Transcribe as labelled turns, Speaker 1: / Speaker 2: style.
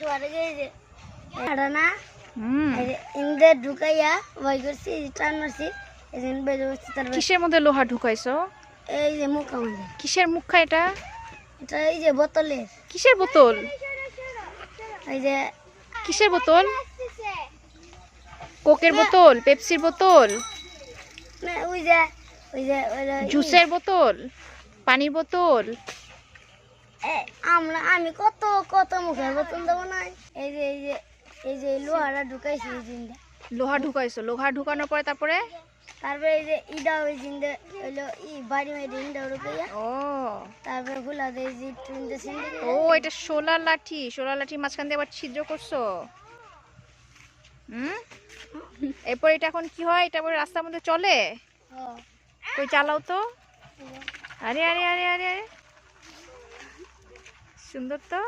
Speaker 1: শোয়ারে এই যে এটা না এই যে ইন্দে ঢুকাইয়া ওই করছি টান মারছি এই যে বেজে বসছি তারপর
Speaker 2: কিসের মধ্যে লোহা ঢুকাইছো?
Speaker 1: এই যে মুখ আমাদের
Speaker 2: কিসের মুখা এটা?
Speaker 1: এটা এই যে বোতলের
Speaker 2: কিসের বোতল?
Speaker 1: এই যে
Speaker 2: কিসের বোতল? কোকের বোতল, পেপসির বোতল,
Speaker 1: না ওই যে ওই যে
Speaker 2: জুসের বোতল, পানির বোতল?
Speaker 1: আমি কত কত মুখের বোতল দেবো না এই যে এই যে এই যে লোহাটা ঢুকাইছি এই জিন্দা
Speaker 2: লোহা ঢুকাইছো, লোহা ঢুকানোর পরে তারপরে
Speaker 1: তারপরে এই যে ইডা ওই জিন্দা হইলো বাড়ি মেরে ইন্ডা ঢুকাইয়া
Speaker 2: ও
Speaker 1: তারপরে ফুলা দিয়ে যে টুইন্দা সিন্দি
Speaker 2: ও এটা সোলার লাঠি, সোলার লাঠি মাঝখান দিয়ে আবার ছিদ্র করছো। এরপর এটা এখন কি হয়? এটা আবার রাস্তার মধ্যে চলে? কই চালাও তো। আরে আরে আরে আরে সুন্দর তো।